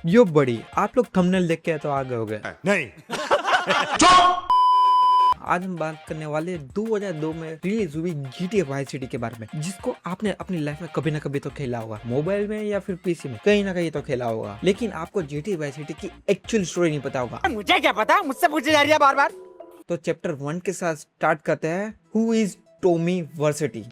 यो बड़ी, आप लोग थंबनेल देख के तो आ गए होंगे। नहीं। आज हम बात करने वाले 2002 में रिलीज हुई GTA वाइस सिटी के बारे में, जिसको आपने अपनी लाइफ में कभी ना कभी तो खेला होगा, मोबाइल में या फिर पीसी में, कहीं ना कहीं तो खेला होगा। लेकिन आपको GTA वाइस सिटी की एक्चुअल स्टोरी नहीं पता होगा। मुझे क्या पता, मुझसे पूछे जा रही है बार बार। तो चैप्टर 1 के साथ स्टार्ट करते हैं। Who is Tommy varsity.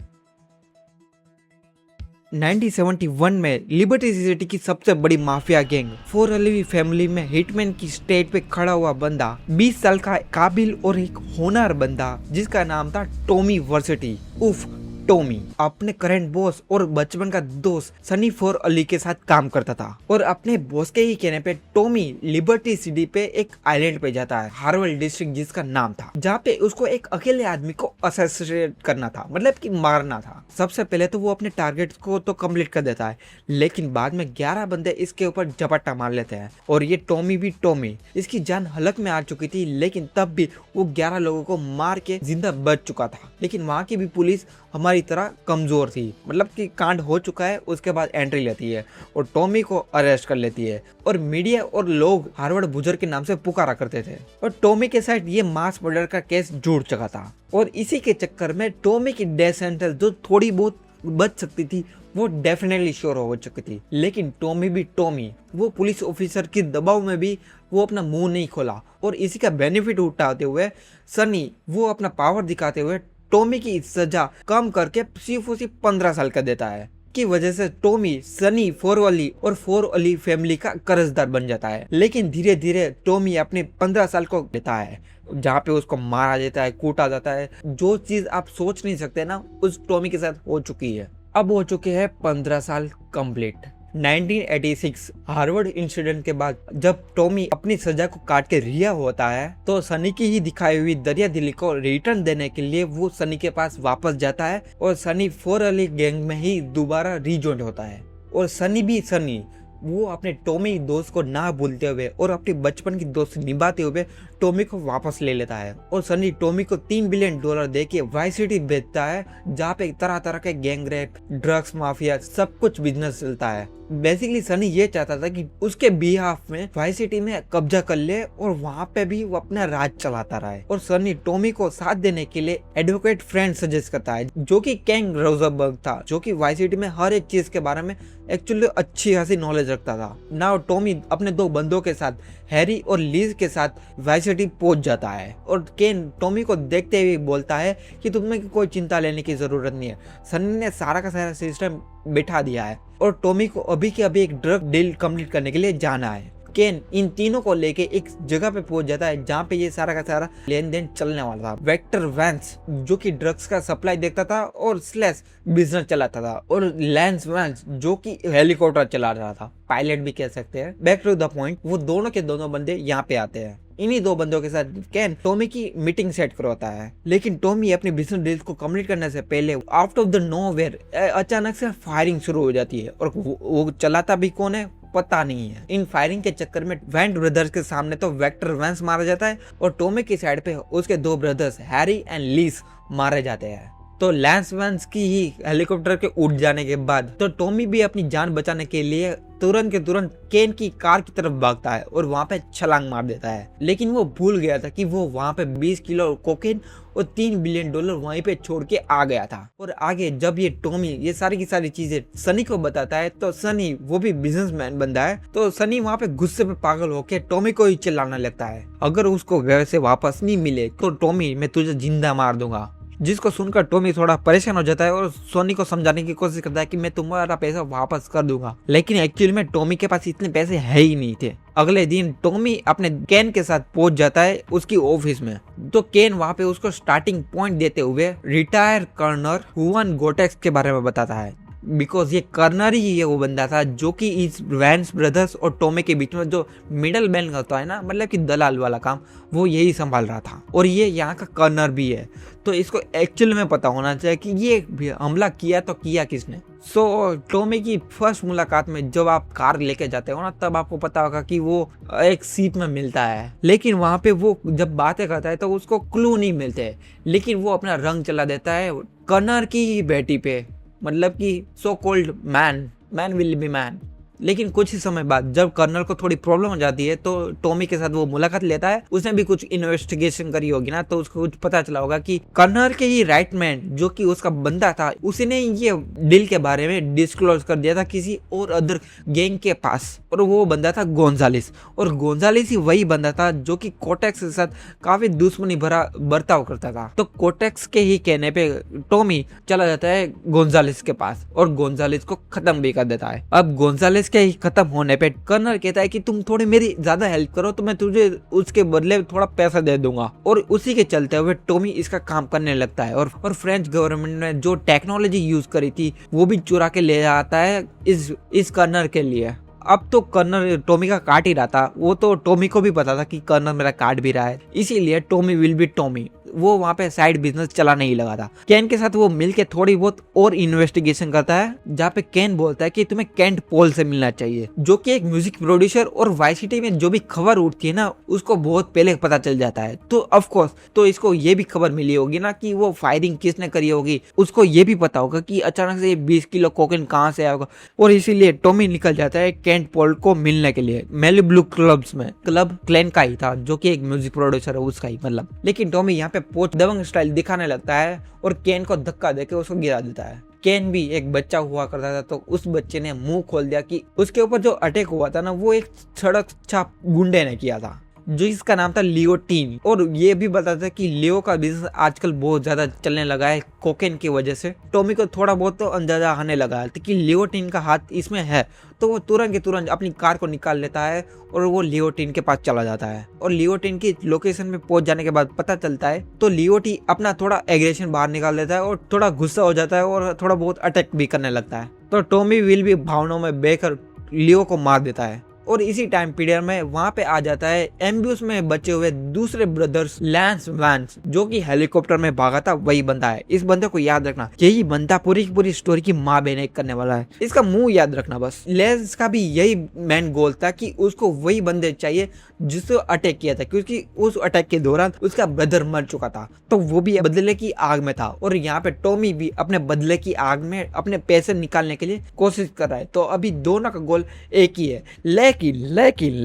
1971 में लिबर्टी सिटी की सबसे बड़ी माफिया गैंग फोरलेवी फैमिली में हिटमैन की स्टेज पे खड़ा हुआ बंदा, 20 साल का काबिल और एक होनहार बंदा जिसका नाम था टॉमी वर्सिटी उफ टॉमी, अपने करंट बॉस और बचपन का दोस्त सनी फोर अली के साथ काम करता था। और अपने बॉस के ही कहने पे टॉमी लिबर्टी सिटी पे एक आइलैंड पे जाता है, हार्वल डिस्ट्रिक्ट जिसका नाम था, जहाँ पे उसको एक अकेले आदमी को असैसिनेट करना था, मतलब कि मारना था। सबसे पहले तो वो अपने टारगेट को तो कंप्लीट कर देता है, लेकिन बाद में 11 बंदे इसके ऊपर झपट्टा मार लेते हैं। और ये टॉमी भी टॉमी, इसकी जान हलक में आ चुकी थी, लेकिन तब भी वो 11 लोगों को मार के जिंदा बच चुका था। लेकिन वहाँ की भी पुलिस हमारी तरह कमजोर थी, मतलब कि कांड हो चुका है उसके बाद एंट्री लेती है और टॉमी को अरेस्ट कर लेती है। और मीडिया और लोग हार्वर्ड बुजुर्ग के नाम से पुकारा करते थे। और टॉमी के साथ ये मास मर्डर का केस जुड़ चुका था, और इसी के चक्कर में टॉमी की डेथ सेंटेंस जो थोड़ी बहुत बच सकती थी वो डेफिनेटली श्योर हो चुकी थी। लेकिन टॉमी भी टॉमी, वो पुलिस ऑफिसर के दबाव में भी वो अपना मुंह नहीं खोला, और इसी का बेनिफिट उठाते हुए सनी वो अपना पावर दिखाते हुए टॉमी की सजा कम करके सिर्फ 15 साल का देता है। की वजह से टॉमी सनी फोर अली और फोर अली फैमिली का कर्जदार बन जाता है। लेकिन धीरे धीरे टॉमी अपने 15 साल को लेता है, जहाँ पे उसको मारा जाता है, कूटा जाता है। जो चीज आप सोच नहीं सकते ना, उस टॉमी के साथ हो चुकी है। अब हो चुके हैं 15 साल कंप्लीट। 1986 हार्वर्ड इंसिडेंट के बाद जब टॉमी अपनी सजा को काट के रिहा होता है, तो सनी की ही दिखाई हुई दरिया दिली को रिटर्न देने के लिए वो सनी के पास वापस जाता है, और सनी फोर अली गैंग में ही दोबारा रीजॉइन होता है। और सनी भी सनी, वो अपने टॉमी दोस्त को ना भूलते हुए और अपनी बचपन की दोस्ती निभाते हुए टॉमी को वापस ले लेता है। और सनी टॉमी को $3 बिलियन दे के वाइस सिटी भेजता है, जहाँ पे तरह तरह के गैंग रेप, ड्रग्स माफिया, सब कुछ बिजनेस चलता है। बेसिकली सनी ये चाहता था कि उसके बिहाफ में वाइस सिटी में कब्जा कर ले और वहाँ पे भी वो अपना राज चलाता रहे। और सनी टॉमी को साथ देने के लिए एडवोकेट फ्रेंड सजेस्ट करता है, जो कि कैंग रोजनबर्ग था, जो कि वाइस सिटी में हर एक चीज के बारे में एक्चुअली अच्छी खासी नॉलेज रखता था। नाउ टॉमी अपने 2 बंदों के साथ, हैरी और लीज के साथ वाइस सिटी पहुंच जाता है। और केन टॉमी को देखते हुए बोलता है कि तुम्हें कोई चिंता लेने की जरूरत नहीं है, सनी ने सारा का सारा सिस्टम बिठा दिया है, और टॉमी को अभी के अभी एक ड्रग डील कंप्लीट करने के लिए जाना है। केन इन तीनों को लेके एक जगह पे पहुंच जाता है, जहाँ पे ये सारा का सारा लेन देन चलने वाला था। वेक्टर वैंस, जो कि ड्रग्स का सप्लाई देखता था और स्लैश बिजनेस चलाता था, और लैंस वैंस, जो कि हेलीकॉप्टर चला रहा था, पायलट भी कह सकते हैं। बैक टू द पॉइंट, वो दोनों के दोनों बंदे यहाँ पे आते हैं। इन्हीं 2 बंदों के साथ केन टॉमी की मीटिंग सेट करवाता है। लेकिन टॉमी अपनी बिजनेस डील को कंप्लीट करने से पहले आउट ऑफ द नोवेयर अचानक से फायरिंग शुरू हो जाती है, और वो चलाता भी कौन है पता नहीं है। इन फायरिंग के चक्कर में वैंट ब्रदर्स के सामने तो वेक्टर वैंस मारा जाता है, और टॉमी की साइड पे उसके 2 ब्रदर्स हैरी एंड लीस मारे जाते हैं। तो लैंस वैंस की ही हेलीकॉप्टर के उड़ जाने के बाद तो टॉमी भी अपनी जान बचाने के लिए तुरंत के तुरंत केन की कार की तरफ भागता है और वहाँ पे छलांग मार देता है। लेकिन वो भूल गया था कि वो वहाँ पे 20 किलो कोकेन और $3 बिलियन वहीं पे छोड़ के आ गया था। और आगे जब ये टॉमी ये सारी की सारी चीजें सनी को बताता है, तो सनी वो भी बिजनेसमैन बंदा है, तो सनी वहाँ पे गुस्से पे पागल होके टॉमी को ही चिल्लाने लगता है, अगर उसको घर से वापस नहीं मिले तो टॉमी मैं तुझे जिंदा मार दूंगा। जिसको सुनकर टॉमी थोड़ा परेशान हो जाता है और सोनी को समझाने की कोशिश करता है कि मैं तुम्हारा पैसा वापस कर दूंगा। लेकिन एक्चुअली में टॉमी के पास इतने पैसे है ही नहीं थे। अगले दिन टॉमी अपने केन के साथ पहुंच जाता है उसकी ऑफिस में, तो केन वहां पे उसको स्टार्टिंग पॉइंट देते हुए रिटायर कर्नल हुआन गोटेक्स के बारे में बताता है, बिकॉज ये कर्नल ही वो बंदा था जो कि इस वैंस ब्रदर्स और टॉमी के बीच में जो मिडल मैन होता है ना, मतलब कि दलाल वाला काम, वो यही संभाल रहा था। और ये यहाँ का कर्नल भी है, तो इसको एक्चुअल में पता होना चाहिए कि ये हमला किया तो किया किसने। सो टॉमी की फर्स्ट मुलाकात में जब आप कार लेके जाते हो ना, तब आपको पता होगा कि वो एक सीट में मिलता है, लेकिन वहाँ पे वो जब बातें करता है तो उसको क्लू नहीं मिलते, लेकिन वो अपना रंग चला देता है कर्नल की ही बेटी पे, मतलब कि so called man will be man. लेकिन कुछ ही समय बाद जब कर्नल को थोड़ी प्रॉब्लम हो जाती है तो टॉमी के साथ वो मुलाकात लेता है। उसने भी कुछ इन्वेस्टिगेशन करी होगी ना, तो उसको कुछ पता चला होगा कि कर्नल के ही राइट मैन जो कि उसका बंदा था, उसने ये डील के बारे में डिस्क्लोज कर दिया था किसी और अदर गैंग के पास, और वो बंदा था गोंजालिस। और गोंजालिस ही वही बंदा था जो कि कोटेक्स के साथ काफी दुश्मनी भरा बर्ताव करता था। तो कोटेक्स के ही कहने पे टॉमी चला जाता है गोंजालिस के पास और गोंजालिस को खत्म भी कर देता है। अब गोंजालिस के ही खत्म होने पे कर्नल कहता है कि तुम थोड़ी मेरी ज्यादा हेल्प करो तो मैं तुझे उसके बदले थोड़ा पैसा दे दूंगा, और उसी के चलते हुए टॉमी इसका काम करने लगता है। और फ्रेंच गवर्नमेंट ने जो टेक्नोलॉजी यूज करी थी वो भी चुरा के ले आता है इस कर्नल के लिए। अब तो कर्नल टॉमी का काट ही रहा था, वो तो टॉमी को भी पता था कि कर्नल मेरा काट भी रहा है, इसीलिए टॉमी विल बी टॉमी वो वहाँ पे साइड बिजनेस चलाने ही लगा था। केन के साथ वो मिलके थोड़ी बहुत और इन्वेस्टिगेशन करता है, जहाँ पे केन बोलता है कि तुम्हें केंट पॉल से मिलना चाहिए, जो कि एक म्यूजिक प्रोड्यूसर और वाइस सिटी में जो भी खबर उठती है ना उसको बहुत पहले पता चल जाता है। तो ऑफ कोर्स तो इसको ये भी खबर मिली होगी ना कि वो फायरिंग किसने करी होगी, उसको ये भी पता होगा कि अचानक से 20 किलो कोकेन कहाँ से आएगा, और इसीलिए टॉमी निकल जाता है केंट पॉल को मिलने के लिए। मेलिब्लू क्लब्स में क्लब क्लेन का ही था जो कि एक म्यूजिक प्रोड्यूसर है उसका ही मतलब। लेकिन टॉमी यहाँ पे पोच दबंग स्टाइल दिखाने लगता है और केन को धक्का देके उसको गिरा देता है। केन भी एक बच्चा हुआ करता था, तो उस बच्चे ने मुंह खोल दिया कि उसके ऊपर जो अटैक हुआ था ना वो एक सड़क छाप गुंडे ने किया था जो इसका नाम था लियोटीन। और ये भी बताता है कि लियो का बिजनेस आजकल बहुत ज्यादा चलने लगा है कोकेन की वजह से। टॉमी को थोड़ा बहुत तो अंदाजा आने लगा है कि लियोटीन का हाथ इसमें है, तो वो तुरंत के तुरंत अपनी कार को निकाल लेता है और वो लियोटीन के पास चला जाता है। और लियोटीन की लोकेशन में पहुंच जाने के बाद पता चलता है तो लियोटी अपना थोड़ा एग्रेशन बाहर निकाल देता है और थोड़ा गुस्सा हो जाता है और थोड़ा बहुत अटैक भी करने लगता है। तो टॉमी विल भी भावनाओं में बहकर लियो को मार देता है। और इसी टाइम पीरियड में वहां पे आ जाता है एम्ब्यूस में बचे हुए दूसरे ब्रदर्स लैंस वैंस, जो कि हेलीकॉप्टर में भागा था वही बंदा है। इस बंदे को याद रखना, यही बंदा पूरी की पूरी स्टोरी की माँ बहने करने वाला है, इसका मुंह याद रखना बस। लैंस का भी यही मेन गोल था कि उसको वही बंदे चाहिए जिसको अटैक किया था, क्योंकि उस अटैक के दौरान उसका ब्रदर मर चुका था, तो वो भी बदले की आग में था। और यहाँ पे टॉमी भी अपने बदले की आग में अपने पैसे निकालने के लिए कोशिश कर रहा है। तो अभी दोनों का गोल एक ही है।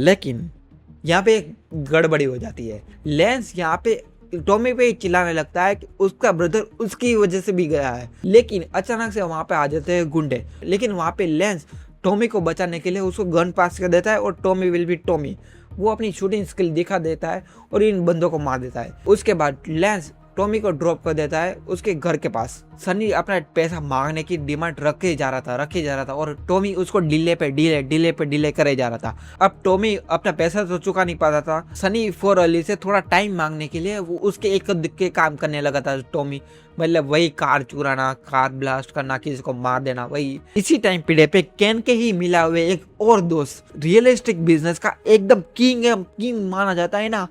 लेकिन यहाँ पे एक गड़बड़ी हो जाती है। लेंस यहाँ पे टॉमी पे चिल्लाने लगता है कि उसका ब्रदर उसकी वजह से भी गया है, लेकिन अचानक से वहाँ पे आ जाते हैं गुंडे। लेकिन वहाँ पे लेंस टॉमी को बचाने के लिए उसको गन पास कर देता है और टॉमी विल बी टॉमी वो अपनी शूटिंग स्किल दिखा देता है और इन बंदों को मार देता है। उसके बाद लेंस टॉमी को ड्रॉप कर देता है उसके घर के पास। सनी अपना पैसा मांगने की डिमांड रखे जा रहा था और टॉमी उसको डिले करे जा रहा था। अब टॉमी अपना पैसा तो चुका नहीं पाता था, सनी फॉर अली से थोड़ा टाइम मांगने के लिए वो उसके एक के काम करने लगा था टॉमी, मतलब वही कार चुराना, कार ब्लास्ट करना, किसी को मार देना, वही। इसी टाइम पीरियड पे केन के ही मिला हुए एक और दोस्त रियलिस्टिक बिजनेस का एकदम किंग माना जाता है ना,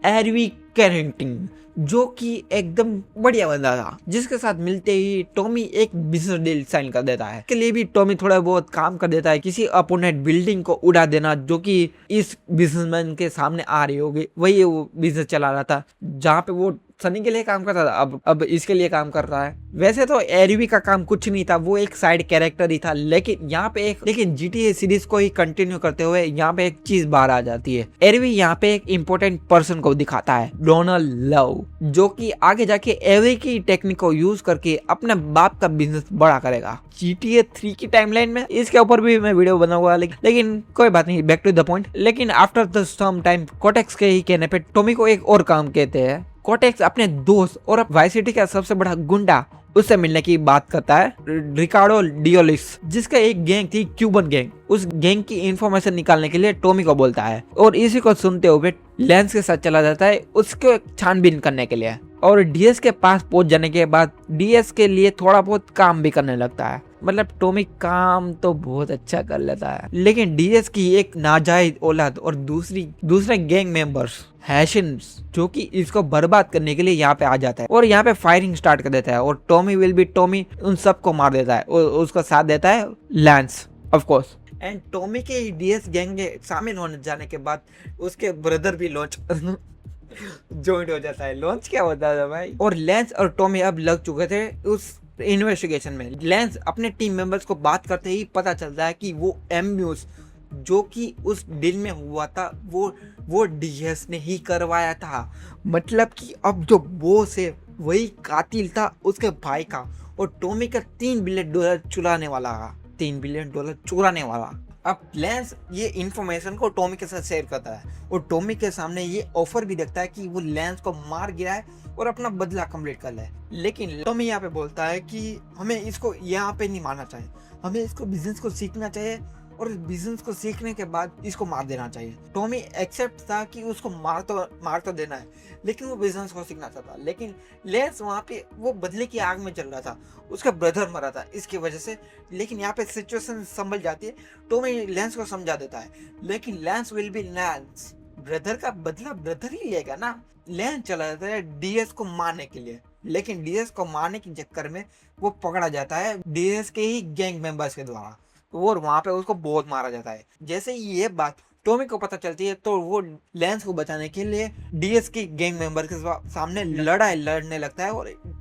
एरवी कैरेंटिंग, जो कि एकदम बढ़िया बंदा था, जिसके साथ मिलते ही टॉमी एक बिजनेस डील साइन कर देता है। इसके लिए भी टॉमी थोड़ा बहुत काम कर देता है, किसी अपोनेंट बिल्डिंग को उड़ा देना जो कि इस बिजनेसमैन के सामने आ रही होगी, वही वो बिजनेस चला रहा था जहाँ पे वो सनी के लिए काम करता था, अब इसके लिए काम कर रहा है। वैसे तो एरवी का काम कुछ नहीं था, वो एक साइड कैरेक्टर ही था, लेकिन यहाँ पे लेकिन GTA सीरीज को ही कंटिन्यू करते हुए यहाँ पे एक चीज बाहर आ जाती है। एरवी यहाँ पे एक इम्पोर्टेंट पर्सन को दिखाता है, डोनाल्ड लव, जो कि आगे जाके एरवी की टेक्निक को यूज करके अपने बाप का बिजनेस बड़ा करेगा। GTA 3 की टाइमलाइन में इसके ऊपर भी मैं वीडियो बनाऊंगा, लेकिन कोई बात नहीं, बैक टू द पॉइंट। लेकिन आफ्टर द सम टाइम कोटेक्स के ही कहने पे टॉमी को एक और काम कहते हैं। कोटेक्स अपने दोस्त और वाइस सिटी का सबसे बड़ा गुंडा उससे मिलने की बात करता है, रिकार्डो डियोलिस, जिसका एक गैंग थी क्यूबन गैंग। उस गैंग की इंफॉर्मेशन निकालने के लिए टॉमी को बोलता है और इसी को सुनते हुए लेंस के साथ चला जाता है उसको छानबीन करने के लिए। और डीएस के पास पहुंच जाने के बाद डीएस के लिए थोड़ा बहुत काम भी करने लगता है, मतलब टॉमी काम तो बहुत अच्छा कर लेता है। लेकिन डीएस की एक नाजायज औलाद और दूसरे गैंग मेंबर्स हैशन्स, जो कि इसको बर्बाद करने के लिए यहाँ पे आ जाता है और यहाँ पे फायरिंग स्टार्ट कर देता है और टॉमी विल बी टॉमी उन सबको मार देता है और उसका साथ देता है lens of course. And Tommy के डीएस गैंग में शामिल होने जाने के बाद उसके ब्रदर भी लॉन्च जॉइंट हो जाता है। लॉन्च क्या होता था भाई। और लैंस और टॉमी अब लग चुके थे उस इन्वेस्टिगेशन में लेंस अपने टीम मेंबर्स को बात करते ही पता चलता है कि वो एम्ब्यूज जो कि उस डील में हुआ था वो डीएस ने ही करवाया था। मतलब कि अब जो बॉस है वही कातिल था उसके भाई का और टॉमी का $3 बिलियन चुराने वाला था, $3 बिलियन चुराने वाला। अब लेंस ये इन्फॉर्मेशन को टॉमी के साथ शेयर करता है और टॉमी के सामने ये ऑफर भी रखता है कि वो लेंस को मार गिराए और अपना बदला कंप्लीट कर ले। लेकिन टॉमी यहाँ पे बोलता है कि हमें इसको यहाँ पे नहीं मारना चाहिए, हमें इसको बिजनेस को सीखना चाहिए और बिजनेस को सीखने के बाद इसको मार देना चाहिए। टॉमी एक्सेप्ट था कि उसको मार तो देना है, लेकिन वो बिजनेस को सीखना चाहता। लेकिन लेंस वहाँ पे वो बदले की आग में चल रहा था, उसका ब्रदर मरा था इसकी वजह से। लेकिन यहाँ पे सिचुएशन संभल जाती है, टॉमी लेंस को समझा देता है। लेकिन lens will be lens, brother का बदला ब्रदर ही लेगा ना। लेंस चला जाता है डीएस को मारने के लिए, लेकिन डीएस को मारने के चक्कर में वो पकड़ा जाता है डीएस के ही गैंग मेंबर्स के द्वारा और वहां पे उसको बहुत मारा जाता है। जैसे ही ये बात टॉमी को पता चलती है तो वो लेंस को बचाने के लिए डीएस की गैंग मेंबर के सामने लड़ने लगता है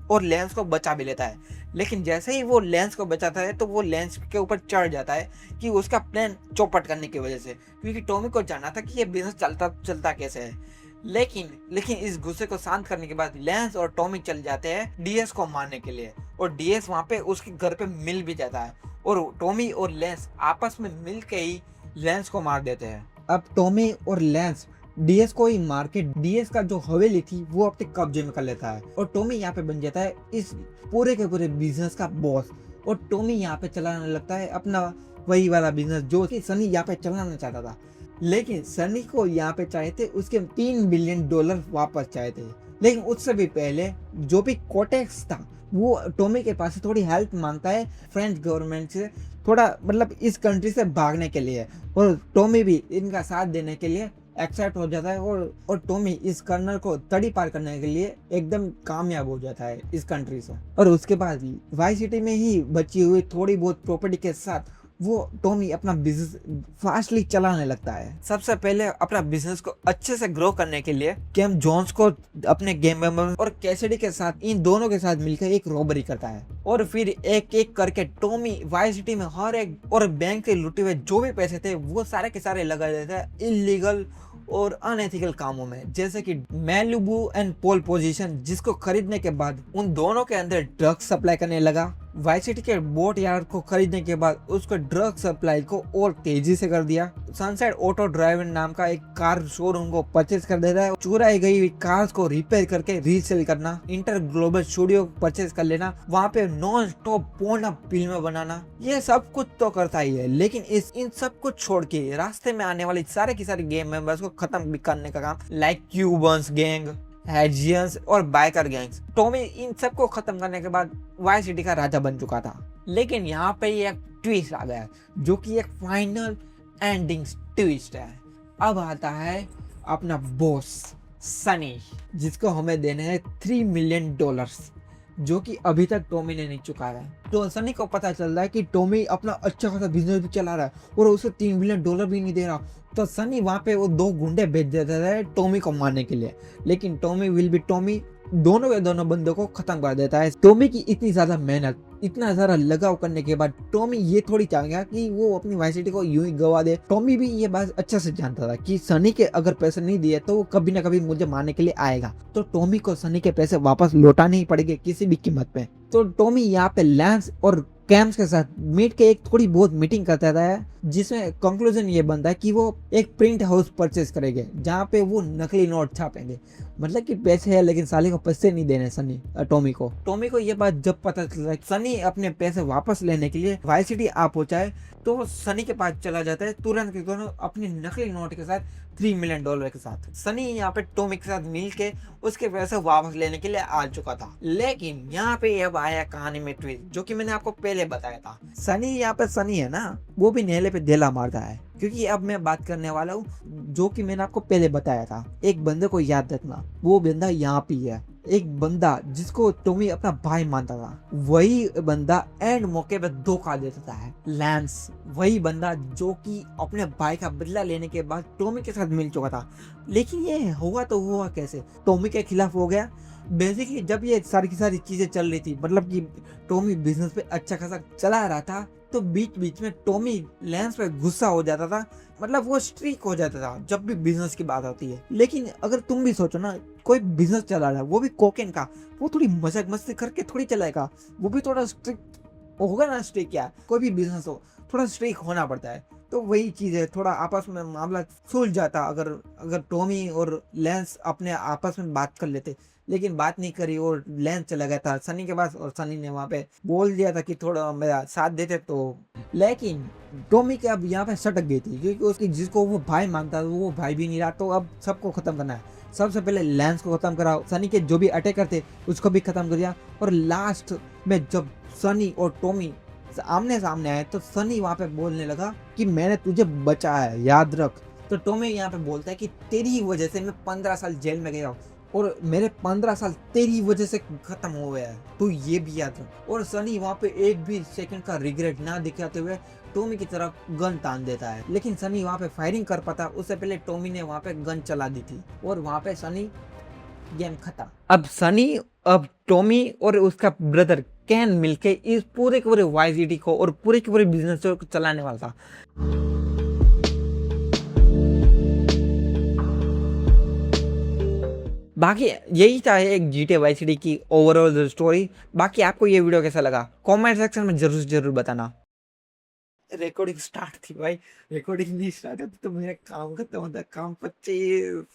और लेंस को बचा भी लेता है। लेकिन जैसे ही वो लेंस को बचाता है तो वो लेंस के ऊपर चढ़ जाता है कि उसका प्लान चौपट करने की वजह से, क्योंकि टॉमी को जानना था कि ये बिजनेस चलता कैसे है। लेकिन इस गुस्से को शांत करने के बाद लेंस और टॉमी चल जाते हैं डीएस को मारने के लिए और डीएस वहां पे उसके घर पे मिल भी जाता है और टॉमी और लेंस आपस में मिल के ही लेंस को मार देते हैं। अब टॉमी और लेंस डीएस को ही मार के डीएस का जो हवेली थी वो अपने कब्जे में कर लेता है और टॉमी यहाँ पे बन जाता है इस पूरे के पूरे बिजनेस का बॉस और टॉमी यहाँ पे चलाने लगता है अपना वही वाला बिजनेस जो कि सनी यहाँ पे चलाना चाहता था। लेकिन सनी को यहाँ पे चाहे थे उसके $3 बिलियन वापस चाहे थे। लेकिन उससे भी पहले जो भी कोटेक्स था वो टॉमी के पास से थोड़ी हेल्प मांगता है फ्रेंच गवर्नमेंट से, थोड़ा मतलब इस कंट्री से भागने के लिए, और टॉमी भी इनका साथ देने के लिए एक्सेप्ट हो जाता है और टॉमी इस कर्नल को तड़ी पार करने के लिए एकदम कामयाब हो जाता है इस कंट्री से। और उसके बाद वाई सिटी में ही बची हुई थोड़ी बहुत प्रॉपर्टी के साथ वो टॉमी अपना बिजनेस फास्टली चलाने लगता है। सबसे पहले अपना बिजनेस को अच्छे से ग्रो करने के लिए केम जोन्स को अपने गेम मेंबर और कैसिडी के साथ इन दोनों के साथ मिलकर एक रॉबरी करता है और फिर एक एक करके टॉमी वाई सिटी में हर एक और बैंक से लुटे हुए जो भी पैसे थे वो सारे के सारे लगा देता है इलीगल और अनएथिकल कामों में, जैसे कि मैलिबू एंड पोल पोजीशन, जिसको खरीदने के बाद उन दोनों के अंदर ड्रग्स सप्लाई करने लगा। वाइस सिटी के बोट यार्ड को खरीदने के बाद उसको ड्रग सप्लाई को और तेजी से कर दिया। सनसेट ऑटो ड्राइवर नाम का एक कार शोरूम को परचेज कर देता है। चुराई गई कार्स को रिपेयर करके रीसेल करना, इंटर ग्लोबल स्टूडियो परचेज कर लेना, वहाँ पे नॉन स्टॉप पोर्न फिल्में बनाना, ये सब कुछ तो करता ही है। लेकिन इन सब कुछ छोड़ के रास्ते में आने वाले सारे की सारे गेम मेंबर्स को खत्म भी करने का काम, लाइक क्यूबन्स गैंग, हैजियंस और बाइकर गैंग्स। टॉमी इन सब को खत्म करने के बाद वाई सिटी का राजा बन चुका था। लेकिन यहाँ पे एक ट्विस्ट आ गया जो कि एक फाइनल एंडिंग ट्विस्ट है। अब आता है अपना बॉस सनी, जिसको हमें देने हैं $3 मिलियन, जो कि अभी तक टॉमी ने नहीं चुकाया है। तो सनी को पता चल रहा है कि टॉमी अपना अच्छा खासा बिजनेस भी चला रहा है और उसे $3 बिलियन भी नहीं दे रहा। तो सनी वहाँ पे वो 2 गुंडे भेज देता है टॉमी को मारने के लिए। लेकिन टॉमी विल बी टॉमी दोनों के दोनों बंदों को खत्म कर देता है। टॉमी की इतनी ज्यादा मेहनत, इतना सारा लगाव करने के बाद टॉमी ये थोड़ी चाहेगा कि वो अपनी वाई सिटी को यूं ही गवा दे। टॉमी भी ये बात अच्छे से जानता था कि सनी के अगर पैसे नहीं दिए तो वो कभी ना कभी मुझे मारने के लिए आएगा। तो टॉमी को सनी के पैसे वापस लौटाने ही पड़ेंगे किसी भी कीमत पे। तो टॉमी यहाँ पे लैंस और कैम्स के साथ मीट के एक थोड़ी बहुत मीटिंग करता है, जिसमें कंक्लूजन ये बनता है कि वो एक प्रिंट हाउस परचेज करेंगे जहाँ पे वो नकली नोट छापेंगे। मतलब कि पैसे है लेकिन साले को पैसे नहीं देने सनी टॉमी को ये बात जब पता चलता है सनी अपने पैसे वापस लेने के लिए वाई सिटी आ पहुंचा है तो वो सनी के पास चला जाता है तुरंत के तुरंत अपनी नकली नोट के साथ $3 मिलियन के साथ। सनी यहाँ पे टॉमी के साथ मिल के उसके पैसे वापस लेने के लिए आ चुका था। लेकिन यहाँ पे अब आया कहानी में ट्विस्ट, जो कि मैंने आपको पहले बताया था। सनी यहाँ पे सनी है ना, वो भी नेले पे ढेला मारता है, क्योंकि अब मैं बात करने वाला हूँ जो कि मैंने आपको पहले बताया था। एक बंदे को याद रखना, वो बंदा यहाँ पे है एक बंदा जिसको टॉमी अपना भाई मानता था, वही बंदा एंड मौके पे धोखा दे देता है। लैंस वही बंदा जो कि अपने भाई का बदला लेने के बाद टॉमी के साथ मिल चुका था, लेकिन ये हुआ तो हुआ कैसे, टॉमी के खिलाफ हो गया। बेसिकली जब ये सारी की सारी चीजें चल रही थी, मतलब कि टॉमी बिजनेस पे अच्छा खासा चला रहा था, तो बीच बीच में टॉमी लैंस पे गुस्सा हो जाता था, मतलब वो स्ट्रीक हो जाता था जब भी बिजनेस की बात होती है। लेकिन अगर तुम भी सोचो ना, कोई बिजनेस चला रहा है वो भी कोकेन का, वो थोड़ी मजाक मस्ती करके थोड़ी चलाएगा, वो भी थोड़ा स्ट्रिक्ट होगा ना। स्ट्रिक क्या, कोई भी बिजनेस हो थोड़ा स्ट्रिक होना पड़ता है। तो वही चीज है, थोड़ा आपस में मामला सुलझ जाता अगर अगर टॉमी और लेंस अपने आपस में बात कर लेते, लेकिन बात नहीं करी और लेंस चला गया था सनी के पास, और सनी ने वहां पे बोल दिया था कि थोड़ा मेरा साथ देते तो। लेकिन टॉमी के अब यहाँ पे सटक गई थी, क्योंकि उसकी जिसको वो भाई मानता था वो भाई भी नहीं रहा, तो अब सबको खत्म करना है। सबसे पहले लेंस को खत्म करा, सनी के जो भी अटैकर थे उसको भी खत्म कर दिया, और लास्ट में जब सनी और टॉमी आमने सामने आए तो सनी वहां पे बोलने लगा कि मैंने तुझे बचाया है, याद रख। तो टॉमी यहाँ पे बोलता है कि तेरी वजह से मैं 15 साल जेल में गया हूँ, और मेरे 15 साल तेरी वजह से खत्म हो गया है, तू ये भी याद रख। और सनी वहाँ पे एक भी सेकंड का रिग्रेट ना दिखाते हुए टॉमी की तरफ गन तान देता है, लेकिन सनी वहाँ पे फायरिंग कर पाता उससे पहले टॉमी ने वहाँ पे गन चला दी थी, और वहाँ पे सनी गेम खत्म। अब टॉमी और उसका ब्रदर कैन मिलके इस पूरे के पूरे वाई सिटी को और पूरे के पूरे बिजनेस को चलाने वाला था। बाकी यही था एक GTA वाई सिटी की ओवरऑल स्टोरी। बाकी आपको ये वीडियो कैसा लगा कमेंट सेक्शन में जरूर बताना। रिकॉर्डिंग स्टार्ट थी भाई, रिकॉर्डिंग नहीं स्टार्ट होती तो मेरा काम खत्म होता, काम 25।